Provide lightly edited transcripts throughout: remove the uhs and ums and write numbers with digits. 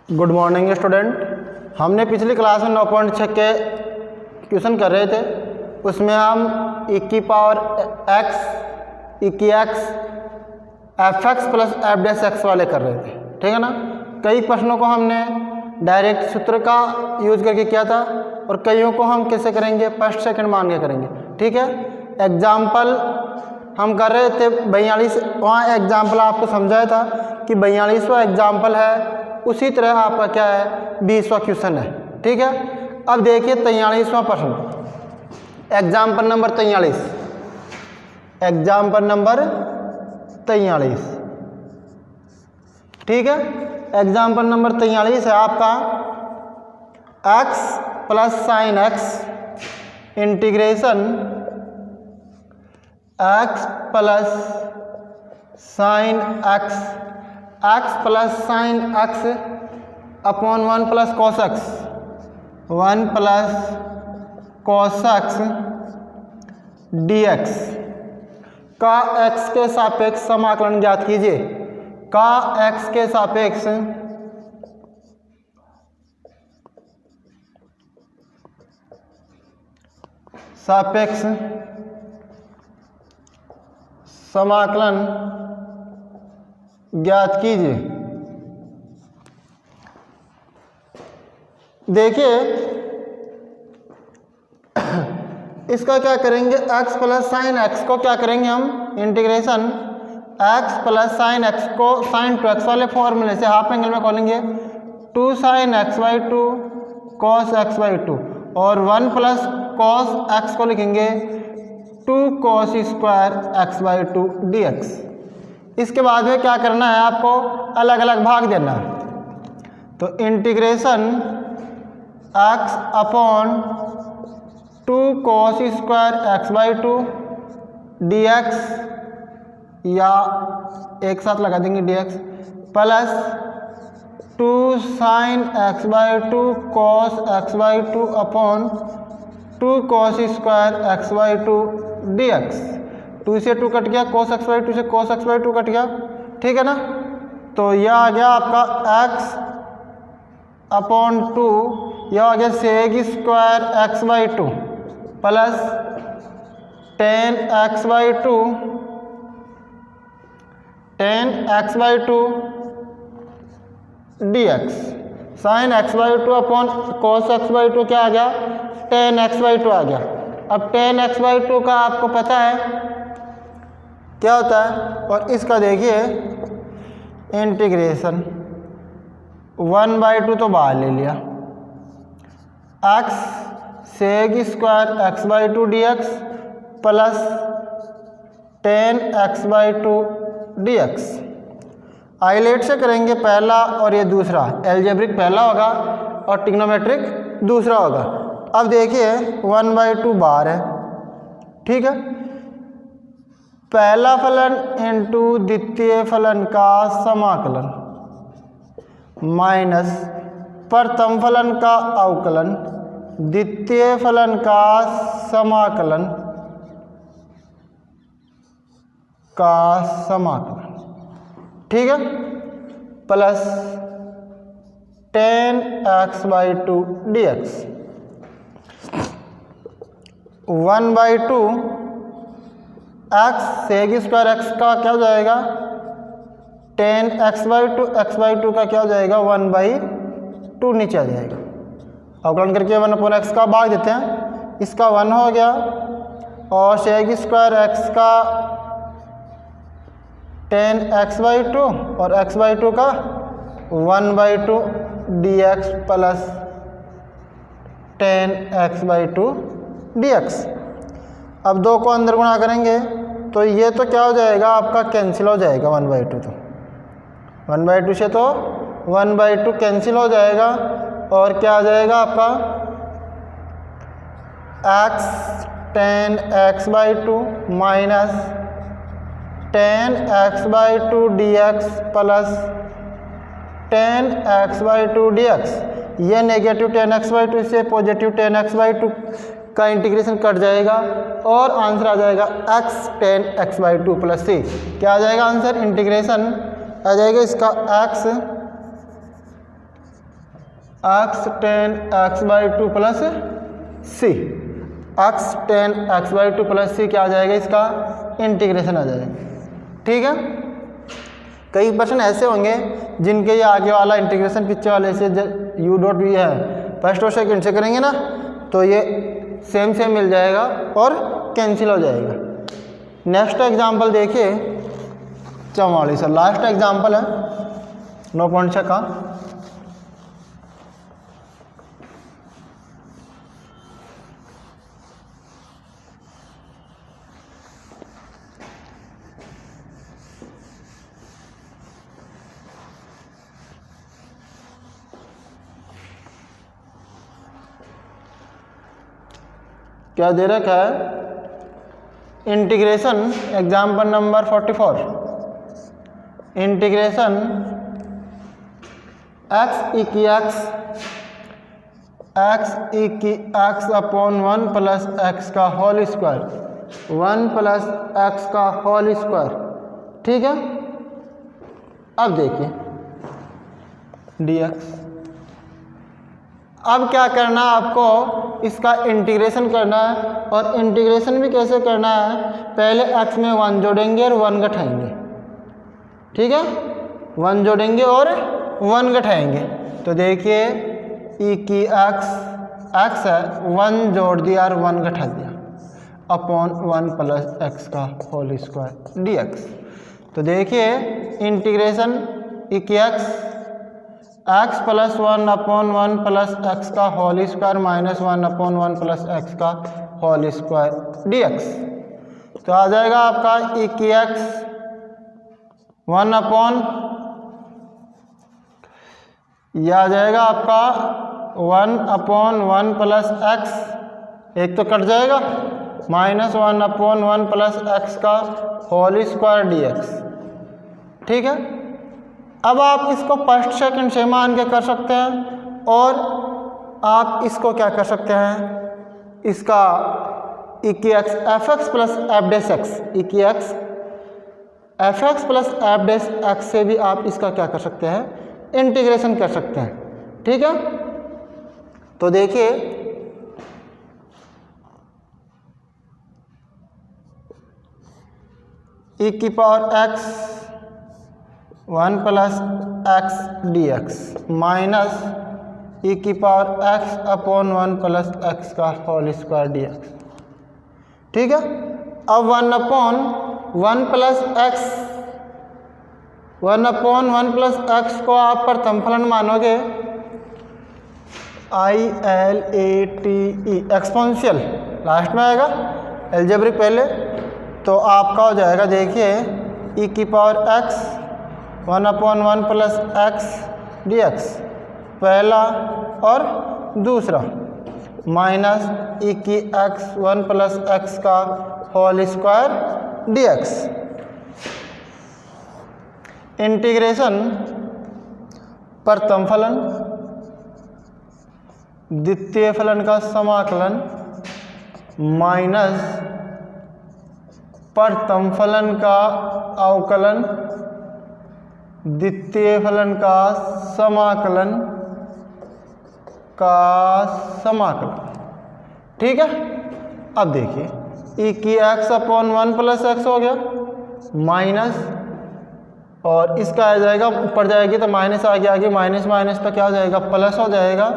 Good morning student. हमने पिछली class में 9.6 के क्वेश्चन कर रहे थे। उसमें हम e की पावर x, e की x, fx plus f dash x वाले कर रहे थे, ठीक है ना। कई प्रश्नों को हमने डायरेक्ट सूत्र का यूज करके किया था और कईयों को हम कैसे करेंगे, फर्स्ट सेकंड मान के करेंगे, ठीक है। एग्जाम्पल हम कर रहे थे 42, वहाँ एग्जाम्पल आपको समझाया था कि 42वां एग्जाम्पल है, उसी तरह आपका क्या है 20वां क्वेश्चन है, ठीक है। अब देखिए 43वां प्रश्न, एग्जाम्पल नंबर 43, एग्जाम्पल नंबर 43, ठीक है। एग्जाम्पल नंबर 43 है आपका x plus sine x integration x plus sine x, x plus sine x upon 1 plus cos x, 1 plus cos x dx का x के सापेक्ष समाकलन ज्ञात कीजिए। का x के सापेक्ष समाकलन ज्ञात कीजिए। देखिए इसका क्या करेंगे, x प्लस साइन x को क्या करेंगे हम, integration x plus sine x को साइन 2x वाले फॉर्मूले से हाफ एंगल में खोलेंगे, 2 sine x by 2 cos x by 2 और 1 प्लस कॉस x को लिखेंगे 2 cos square x by 2 dx। इसके बाद में क्या करना है, आपको अलग अलग भाग देना है। तो integration x upon 2 cos square x by 2 dx, या एक साथ लगा देंगे dx, plus 2 sine x by 2 cos x by 2 upon 2 cos square x by 2 dx। 2 से 2 कट गया, cos x बाई 2 से cos x बाई 2 कट गया, ठीक है ना। तो यह आ गया आपका x अपॉन 2, यह आ गया sec square x by 2 plus tan x by 2 dx, sine x by 2 upon cos x by 2 क्या आ गया, टेन x बाई 2 आ गया। अब टेन x बाई 2 का आपको पता है क्या होता है, और इसका देखिए इंटीग्रेशन 1 बाई 2 तो बाहर ले लिया, x sec square x by 2 dx plus tan x by 2 dx। ILATE से करेंगे पहला और ये दूसरा, एल्जेब्रिक पहला होगा और ट्रिग्नोमेट्रिक दूसरा होगा। अब देखिए 1 बाई 2 बाहर है, ठीक है। पहला फलन इंटू द्वितीय फलन का समाकलन माइनस प्रथम फलन का अवकलन द्वितीय फलन का समाकलन ठीक है, plus tan x by 2 dx। 1 by 2 x sec square x का क्या हो जाएगा, tan x by 2, x by 2 का क्या हो जाएगा 1 बाई 2 नीचे आ जाएगा। अवकलन करके 1 अपॉन x का भाग देते हैं, इसका 1 हो गया और सेक स्क्वायर x का टेन x बाई 2 और x बाई 2 का 1 by 2 dx plus tan x by 2 dx। अब 2 को अंदर गुणा करेंगे तो ये तो क्या हो जाएगा आपका, कैंसिल हो जाएगा 1 बाई 2, तो 1 बाई 2 से तो 1 बाई 2 कैंसिल हो जाएगा और क्या आ जाएगा आपका x ten x by 2 minus ten x by 2 dx plus tan x by 2 dx। ये नेगेटिव टेन x बाई 2 से पॉजिटिव टेन x बाई 2 का इंटीग्रेशन कट जाएगा और आंसर आ जाएगा x ten x by 2 plus c। क्या आ जाएगा आंसर, इंटीग्रेशन आ जाएगा इसका x x tan x by two plus c, x tan x by two plus c क्या आ जाएगा, इसका इंटीग्रेशन आ जाएगा। ठीक है, कई क्वेश्चन ऐसे होंगे जिनके ये आगे वाला इंटीग्रेशन पीछे वाले से यू डॉट वी है फर्स्ट और सेकंड से करेंगे ना, तो ये सेम सेम मिल जाएगा और कैंसिल हो जाएगा। नेक्स्ट एग्जांपल देखिए 44, लास्ट एग्जांपल है 9.6 का। क्या दे रखा है, integration example number 44, integration x e की एक्स अपॉन 1 प्लस एक्स का होल स्क्वायर, 1 प्लस एक्स का होल स्क्वायर। ठीक है, अब देखिए dx, अब क्या करना है आपको, इसका इंटीग्रेशन करना है। और इंटीग्रेशन भी कैसे करना है, पहले x में 1 जोड़ेंगे और 1 घटाएंगे। ठीक है, 1 जोड़ेंगे और 1 घटाएंगे। तो देखिए e की x है, 1 जोड़ दिया और 1 घटा दिया, अपॉन 1 प्लस एक्स का होल स्क्वायर dx। तो देखिए इंटीग्रेशन e की x plus 1 upon 1 plus x का whole square minus 1 upon 1 plus x का होल स्क्वायर dx। तो आ जाएगा आपका e की x 1 अपॉन, यह आ जाएगा आपका 1 अपॉन 1 प्लस एक्स, एक तो कट जाएगा, माइनस 1 अपॉन 1 प्लस एक्स का होल स्क्वायर dx। ठीक है, अब आप इसको फर्स्ट सेकंड से मान के कर सकते हैं, और आप इसको क्या कर सकते हैं, इसका e की x F x plus f dash x, e की x F x plus f dash x से भी आप इसका क्या कर सकते हैं, इंटीग्रेशन कर सकते हैं। ठीक है, तो देखिए e की power x 1 plus x dx minus e की power x upon 1 plus x का होल स्क्वायर dx। ठीक है, अब 1 upon 1 plus x, 1 upon 1 plus x को आप प्रथम फलन मानोगे, ILATE एक्सपोनेंशियल लास्ट में आएगा, अलजेब्रिक पहले, तो आपका हो जाएगा देखिए e की power x 1 upon 1 plus x dx पहला और दूसरा, माइनस e की x 1 प्लस एक्स का होल स्क्वायर dx। इंटीग्रेशन प्रथम फलन द्वितीय फलन का समाकलन माइनस प्रथम फलन का अवकलन द्वितीय फलन का समाकलन ठीक है, अब देखिए e की x अपॉन 1 प्लस एक्स हो गया, माइनस, और इसका आ जाएगा, ऊपर जाएगी तो माइनस आ गया, आगे माइनस माइनस तो क्या हो जाएगा, प्लस हो जाएगा,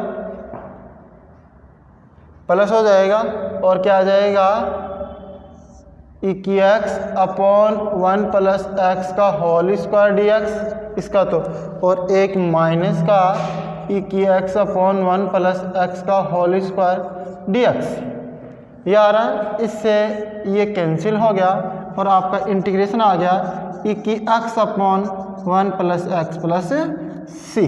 प्लस हो जाएगा, और क्या आ जाएगा e की x अपॉन 1 प्लस एक्स का होल स्क्वायर dx, इसका तो, और एक माइनस का e की x अपॉन 1 प्लस एक्स का होल स्क्वायर dx, ये आ रहा है, इससे ये कैंसिल हो गया और आपका इंटीग्रेशन आ गया e की x upon 1 plus x plus c.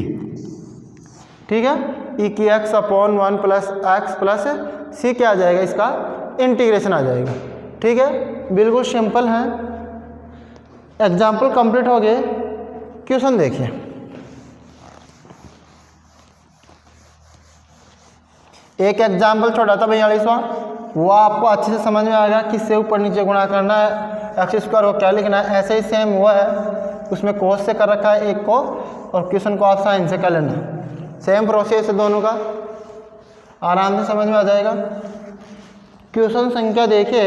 ठीक है, e की x upon 1 plus x plus c क्या आ जाएगा, इसका इंटीग्रेशन आ जाएगा। ठीक है, बिल्कुल सिंपल है। एग्जाम्पल कंप्लीट हो गए, क्वेश्चन देखिए। एक एग्जाम्पल छोड़ा था 42वां, वो आपको अच्छे से समझ में आ गया, किससे ऊपर नीचे गुणा करना है, एक्स स्क्वायर को क्या लिखना है। ऐसे ही सेम हुआ है, उसमें कोस से कर रखा है एक को, और क्वेश्चन को आप साइन से कर लेना। सेम प्रोसेस है दोनों का, आराम से समझ में आ जाएगा। क्वेश्चन संख्या देखिए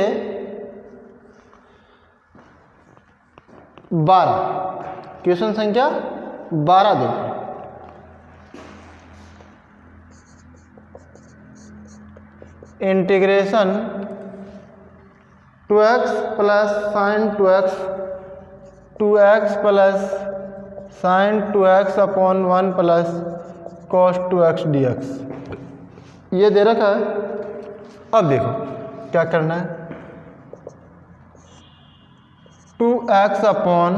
12, क्वेश्चन संख्या 12 देखिए। Integration 2x plus sine 2x 2x plus sine 2x upon 1 plus cos 2x dx, ये दे रखा है। अब देखो क्या करना है, 2x upon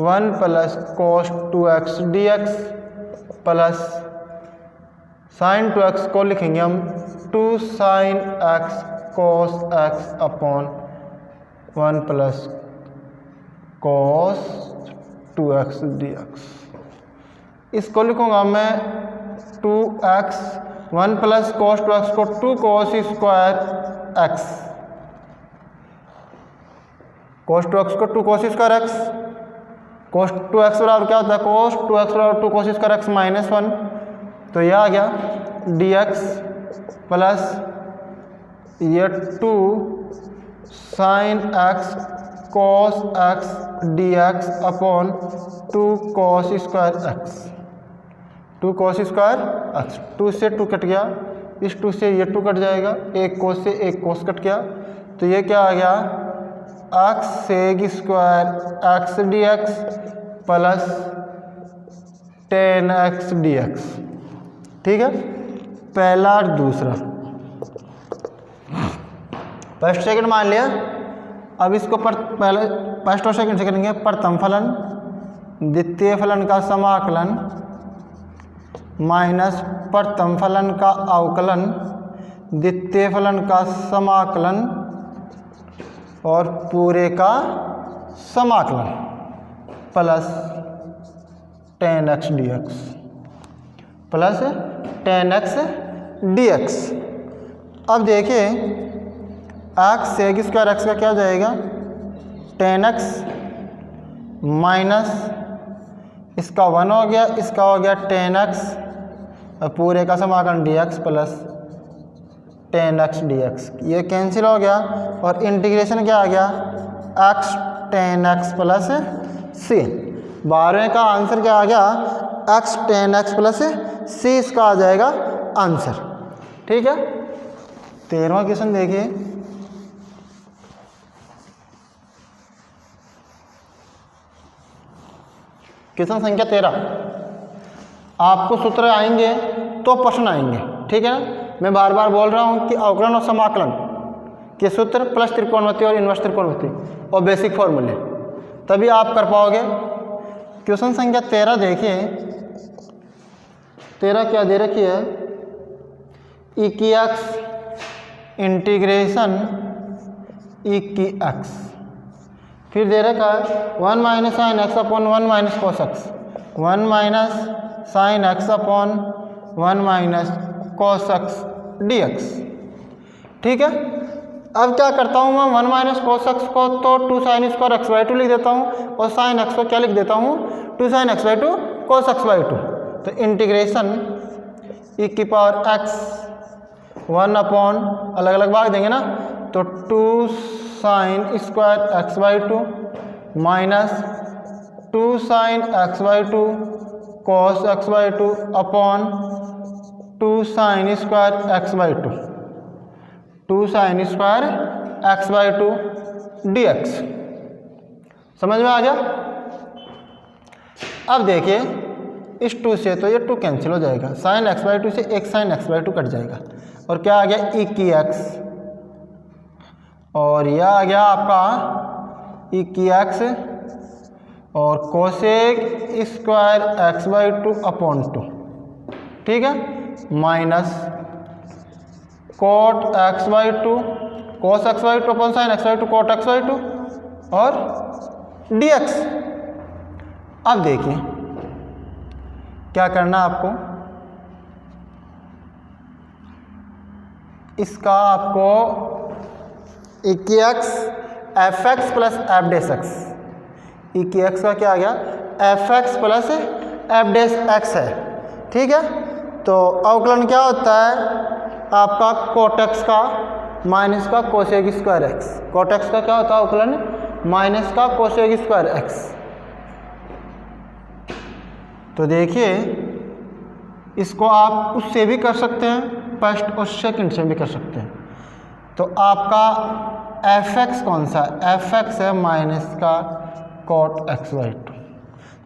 1 plus cos 2x dx plus sine 2x को लिखेंगे हम 2 sine x cos x upon 1 plus cos 2x dx। इसको लिखूंगा मैं 2x 1 प्लस कॉस 2x को 2 cos square x, cos 2x को 2 cos square x, cos 2x बराबर क्या होता है, कॉस 2x बराबर 2 कॉस स्क्वायर x माइनस 1, तो यह आ गया dx प्लस ये 2 sine x cos x dx upon 2 cos square x, 2 cos square x, 2 से 2 कट गया, इस 2 से ये 2 कट जाएगा, एक कॉस से एक कॉस कट गया, तो ये क्या आ गया x sec square x dx plus 10x dx। ठीक है, पहला और दूसरा, फर्स्ट सेकंड मान लिया। अब इसको पहले फर्स्ट और सेकंड से करेंगे। प्रथम फलन द्वितीय फलन का समाकलन माइनस प्रथम फलन का अवकलन द्वितीय फलन का समाकलन और पूरे का समाकलन plus 10x dx plus 10x dx। अब देखिए x सेक स्क्वायर x का क्या हो जाएगा 10x माइनस इसका 1 हो गया, इसका हो गया 10x और पूरे का समाकलन dx प्लस 10x dx, ये कैंसिल हो गया और इंटीग्रेशन क्या आ गया x 10x प्लस c। 12वें का आंसर क्या आ गया x 10x प्लस c, इसका आ जाएगा आंसर। ठीक है, 13वां क्वेश्चन देखिए। क्वेश्चन संख्या 13, आपको सूत्र आएंगे तो प्रश्न आएंगे। ठीक है ना, मैं बार बार बोल रहा हूँ कि अवकलन और समाकलन के सूत्र प्लस त्रिकोणमिति और इनवर्स त्रिकोणमिति और बेसिक फॉर्मूले, तभी आप कर पाओगे। क्वेश्चन संख्या 13 देखिए, 13 क्या दे रखी है, ई की एक्स इंटीग्रेशन ई की एक्स, फिर दे रखा है 1 minus sine x upon 1 minus cos x, 1 minus sine x upon 1 minus cos x dx। ठीक है, अब क्या करता हूँ मैं 1 माइनस कॉस एक्स को तो 2 साइन स्क्वायर एक्स बाई 2 लिख देता हूँ और साइन एक्स को क्या लिख देता हूँ 2 sign x by 2 cos x by 2। तो इंटीग्रेशन ई की पावर एक्स 1 अपॉन अलग अलग भाग देंगे ना, तो 2 sine square x by 2 minus 2 sign x by 2 cos x by 2 upon 2 sine square x by 2, 2 sine square x by 2 dx। समझ में आ गया। अब देखिए इस 2 से तो ये 2 कैंसिल हो जाएगा, साइन एक्स बाई 2 से एक साइन एक्स बाई 2 कट जाएगा और क्या आ गया ई की एक्स, और यह आ गया आपका ई की एक्स और cosec square x by 2 upon 2। ठीक है, minus cot x by 2 cos x by 2 upon sine x by 2 cot x by 2 और dx। अब देखिए क्या करना है आपको, इसका आपको ई की x f x plus f dash x, e की एक्स का क्या आ गया f x plus f dash x है, ठीक है। तो अवकलन क्या होता है आपका कोट एक्स का माइनस का cosec square x. Cot x का क्या होता है अवकलन माइनस का कोसेक स्क्वायर एक्स। तो देखिए इसको आप उससे भी कर सकते हैं, फर्स्ट और सेकंड से भी कर सकते हैं। तो आपका एफ एक्स कौन सा, एफ एक्स है माइनस का कोट एक्स बाई टू।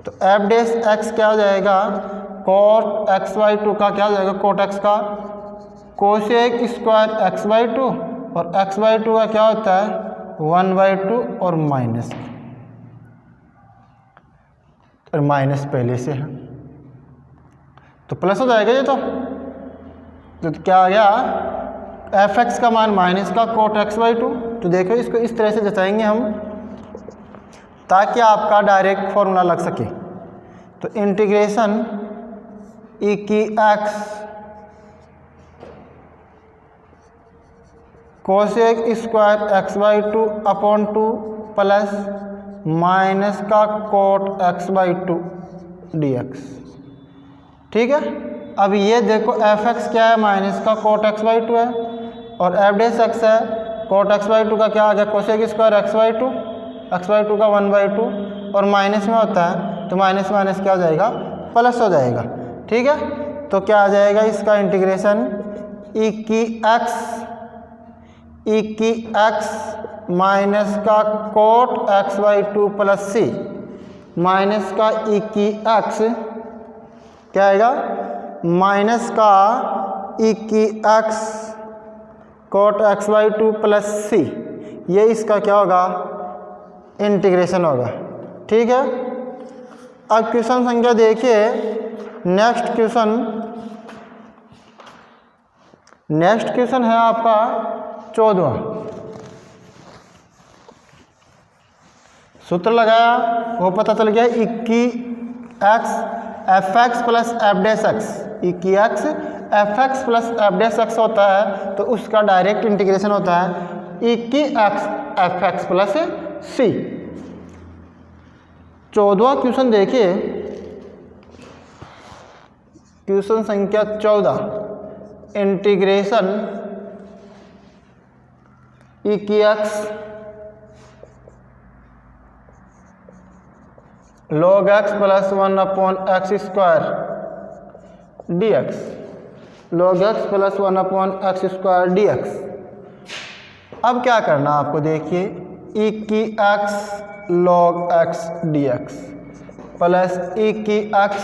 तो एफ डैश एक्स क्या हो जाएगा, कोट एक्स बाई टू का क्या हो जाएगा, कोट एक्स का cosec square x by to, और एक्स बाई टू का क्या होता है 1/2 और माइनस, और माइनस पहले से है तो प्लस हो जाएगा ये। तो क्या आ गया, एफ एक्स का मान माइनस का कोट एक्स बाई टू। तो देखो इसको इस तरह से जताएंगे हम ताकि आपका डायरेक्ट फॉर्मूला लग सके। तो इंटीग्रेशन ई की x cosec square x by two upon 2 plus minus का cot x by two d x. ठीक है। अब ये देखो एफ एक्स क्या है, माइनस का कोट एक्स बाई टू है, और एफ डैश एक्स है कोट एक्स बाई टू का क्या आ गया, cosec square x by to, x by to का 1/2, और माइनस में होता है तो माइनस माइनस क्या हो जाएगा, प्लस हो जाएगा। ठीक है। तो क्या आ जाएगा इसका इंटीग्रेशन ई की एक्स माइनस का cot x by two plus C minus का ई की एक्स क्या आएगा, माइनस का ई की x cot x by two plus c, ये इसका क्या होगा, इंटीग्रेशन होगा। ठीक है। अब क्वेश्चन संख्या देखिए, नेक्स्ट क्वेश्चन है आपका 14। सूत्र लगाया वो पता चल गया, इक्की x f x plus f dash x, इक्की x f x plus f dash x होता है तो उसका डायरेक्ट इंटीग्रेशन होता है इक्की x f x plus c. 14वां क्वेश्चन देखिए, क्वेश्चन संख्या 14, इंटीग्रेशन इक्की x log x plus 1 upon x square d x, log x plus 1 upon x square d x. अब क्या करना आपको, देखिए ई की x log x D x plus e की x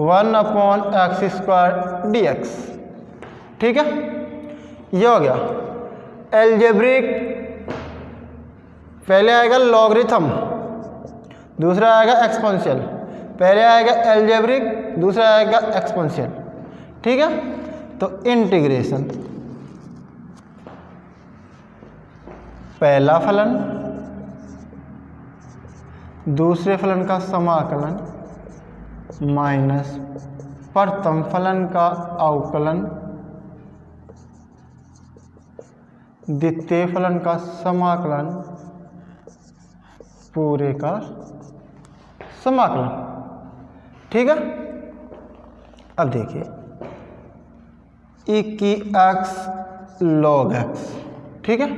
1 upon x square d x. ठीक है, ये हो गया एल्जेब्रिक। पहले आएगा लॉगरिथम, दूसरा आएगा एक्सपोनेंशियल। पहले आएगा एल्जेब्रिक, दूसरा आएगा एक्सपोनेंशियल। ठीक है। तो इंटीग्रेशन पहला फलन दूसरे फलन का समाकलन माइनस प्रथम फलन का अवकलन द्वितीय फलन का समाकलन पूरे का समाकलन। ठीक है। अब देखिए ई की एक्स log x, ठीक है,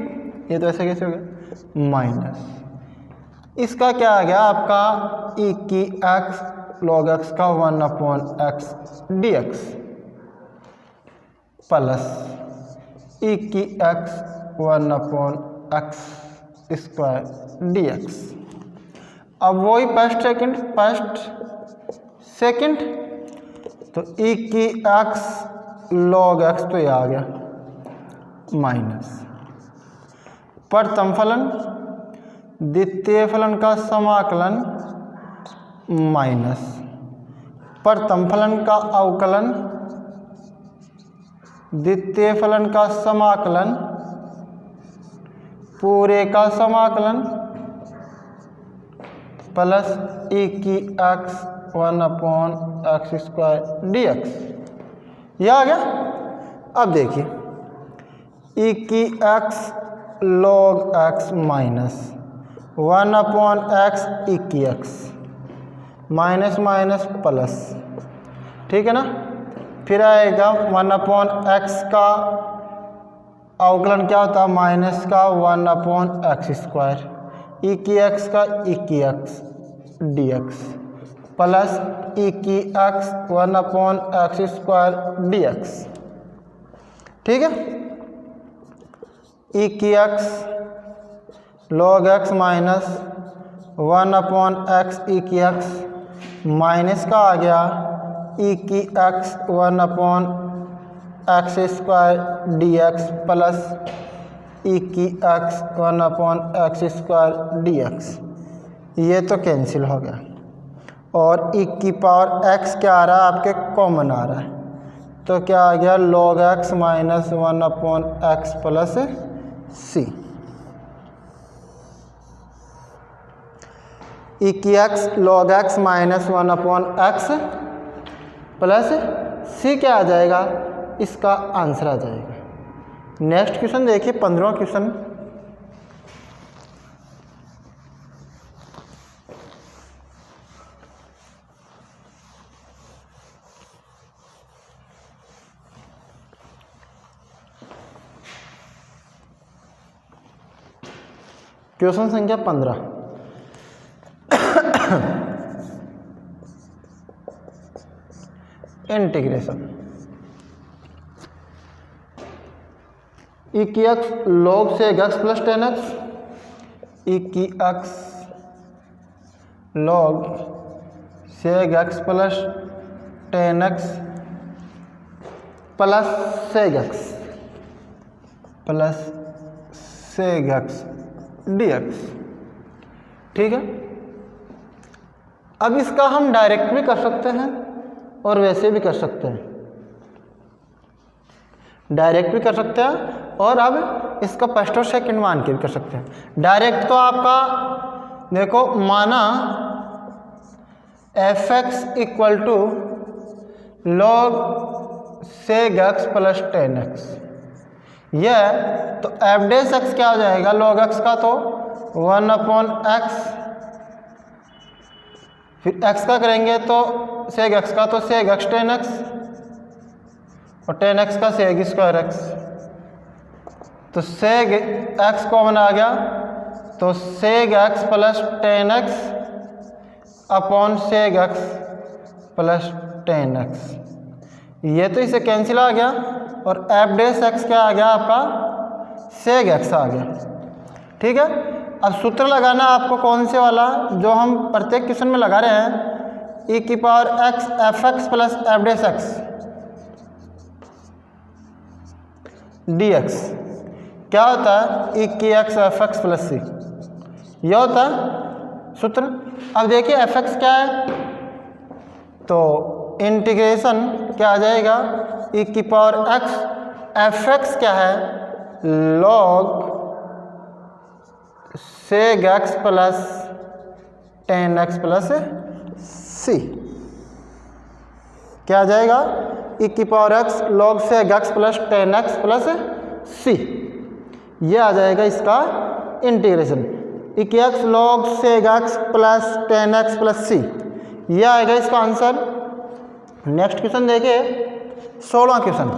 ये तो ऐसे कैसे हो गया, माइनस इसका क्या आ गया आपका ई की एक्स log x का 1 upon x d x plus e की x 1 upon x square d x. अब वही फर्स्ट सेकंड, तो ई की एक्स log x तो ये आ गया माइनस प्रथम फलन द्वितीय फलन का समाकलन माइनस प्रथम फलन का अवकलन द्वितीय फलन का समाकलन पूरे का समाकलन प्लस ई की x 1 upon x square d x. यह आ गया। अब देखिए ई की x log x minus 1 upon x e की एक्स माइनस माइनस प्लस ठीक है ना। फिर आएगा 1/x का अवकलन क्या होता है, माइनस का 1/x², ई की x का ई की x dx प्लस ई की x 1/x² dx। ठीक है, ई की x log x minus 1/x ई की x माइनस का आ गया ई की x 1/x² dx plus e की x 1/x² dx। ये तो कैंसिल हो गया और ई की पावर x क्या आ रहा है आपके, कॉमन आ रहा है, तो क्या आ गया log x minus 1/x plus c। ई की x log x minus 1/x plus c क्या आ जाएगा, इसका आंसर आ जाएगा। नेक्स्ट क्वेश्चन देखिए 15वां क्वेश्चन। क्वेश्चन संख्या 15। इंटीग्रेशन ई की x log sec x plus 10x, ई की x log sec x plus 10x plus sec x plus sec x dx। ठीक है, अब इसका हम डायरेक्ट भी कर सकते हैं और वैसे भी कर सकते हैं, डायरेक्ट भी कर सकते हैं और अब इसका फर्स्ट और सेकंड मान के भी कर सकते हैं। डायरेक्ट तो आपका देखो, माना f(x) equal to log sec x plus 10x, यह तो f(x) क्या हो जाएगा, log x का तो 1/x, फिर x का करेंगे तो sec x का तो sec x 10x और 10x का sec² x, तो sec x कॉमन आ गया तो sec x plus 10x upon sec x plus 10x, ये तो इसे कैंसिल आ गया और f(x) क्या आ गया आपका, sec x आ गया। ठीक है, अब सूत्र लगाना आपको कौन से वाला, जो हम प्रत्येक क्वेश्चन में लगा रहे हैं, ई की power x f(x) plus f(x) dx क्या होता है, ई की x f(x) प्लस c, यह होता है सूत्र। अब देखिए f(x) क्या है, तो इंटीग्रेशन क्या आ जाएगा, ई की पावर x f(x) क्या है, log sec x plus 10x plus c, क्या आ जाएगा, ई की power x log sec x plus 10x plus c, ये आ जाएगा इसका इंटीग्रेशन। ई की x log sec x plus 10x plus c, ये आएगा इसका आंसर। नेक्स्ट क्वेश्चन देखिए 16वां क्वेश्चन।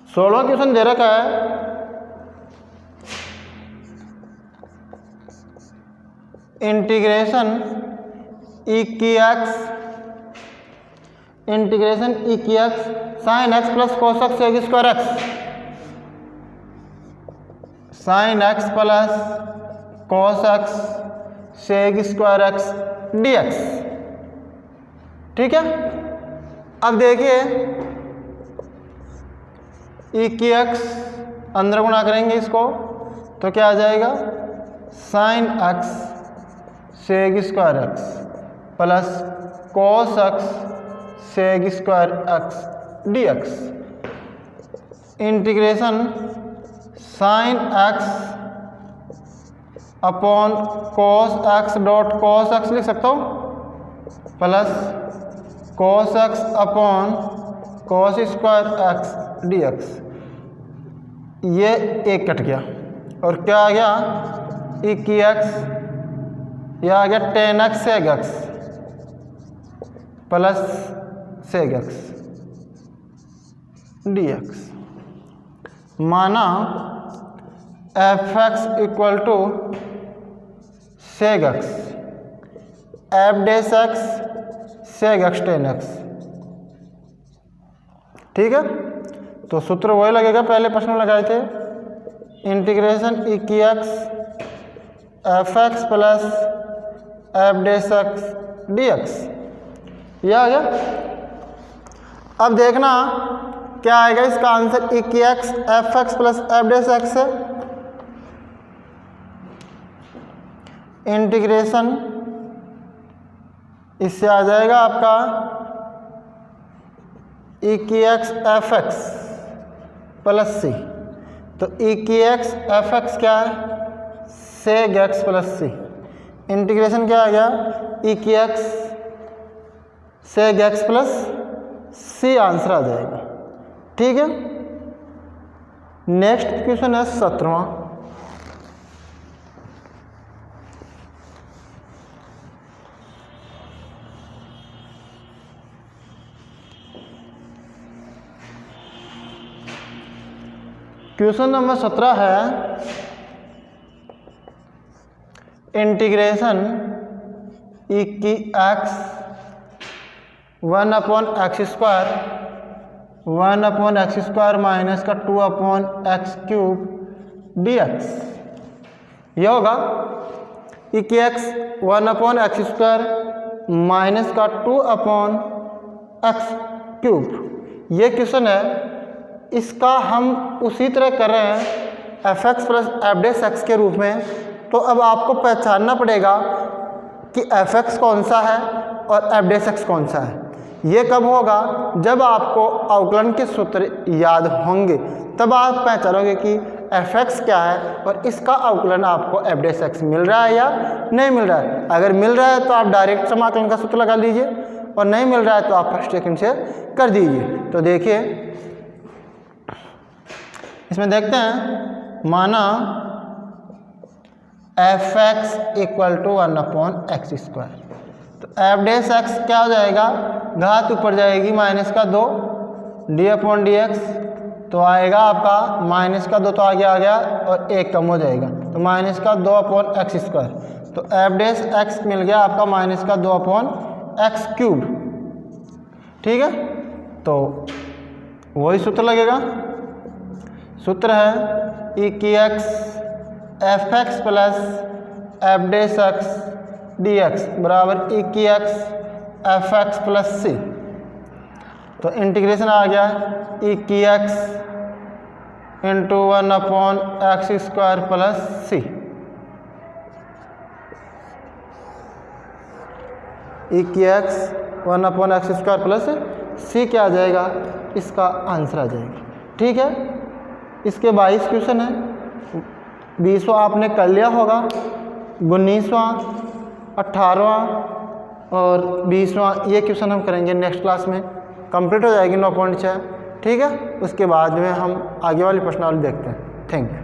सोलहवां क्वेश्चन दे रखा है, इंटीग्रेशन ई की x sine x plus cos x sec² x, sine x plus cos x sec² x dx। ठीक है, अब देखिए ई की x अंदर गुणा करेंगे इसको तो क्या आ जाएगा, sine x sec² x plus cos x sec² x dx। Integration sine x upon cos x dot cos x लिख सकता हूँ plus cos x upon cos² x dx। ये एक कट गया और क्या आ गया, इक्की एक्स, यह आ गया 10x sec x plus sec x d x. माना f x equal to sec x, f dash x sec x 10x। ठीक है, तो सूत्र वही लगेगा पहले प्रश्न में लगाए थे, इंटीग्रेशन इक्की x f x plus f dash x d x. यह आ गया। अब देखना क्या आएगा इसका आंसर, इक्की x f x plus f dash x है, इंटीग्रेशन इससे आ जाएगा आपका इक्की x f x plus c. तो इक्की एक्स एफ एक्स क्या है, sec x plus c. Integration क्या आ गया, इक्की x sec x plus c answer आ जाएगा। ठीक है, नेक्स्ट क्वेश्चन है 17वां। क्वेश्चन नंबर 17 है इंटीग्रेशन इक्की एक्स 1/x² 1/x² माइनस का 2/x³ dx। यह होगा इक्की एक्स 1/x² माइनस का 2/x³। ये क्वेश्चन है, इसका हम उसी तरह कर रहे हैं F x plus f dash x के रूप में। तो अब आपको पहचानना पड़ेगा कि एफ एक्स कौन सा है और एफ डेस एक्स कौन सा है। ये कब होगा, जब आपको अवकलन के सूत्र याद होंगे, तब आप पहचानोगे कि एफ एक्स क्या है और इसका अवकलन आपको एफ डेस एक्स मिल रहा है या नहीं मिल रहा है। अगर मिल रहा है तो आप डायरेक्ट समाकलन का सूत्र लगा लीजिए, और नहीं मिल रहा है तो आप फर्स्ट सेकंड से कर दीजिए। तो देखिए इसमें देखते हैं, माना f x equal to 1/x²। तो एफ डेस एक्स क्या हो जाएगा, घात ऊपर जाएगी माइनस का 2 d/dx। तो आएगा आपका माइनस का 2 तो आगे आ गया और 1 कम हो जाएगा, तो माइनस का 2/x²। तो एफ डेस एक्स मिल गया आपका माइनस का 2/x³। ठीक है, तो वही सूत्र लगेगा। सूत्र है इक्की x f x plus f dash x d x बराबर इक्की x f x plus c. तो इंटीग्रेशन आ गया इक्की एक्स इंटू 1/x² प्लस सी। इक्की एक्स 1/x² प्लस सी क्या आ जाएगा, इसका आंसर आ जाएगा। ठीक है, इसके 22 क्वेश्चन है। 20वां आपने कर लिया होगा, 19वां 18वां और 20वां ये क्वेश्चन हम करेंगे नेक्स्ट क्लास में, कंप्लीट हो जाएगी 9.6। ठीक है, उसके बाद में हम आगे वाली प्रश्नावली देखते हैं। Thank you.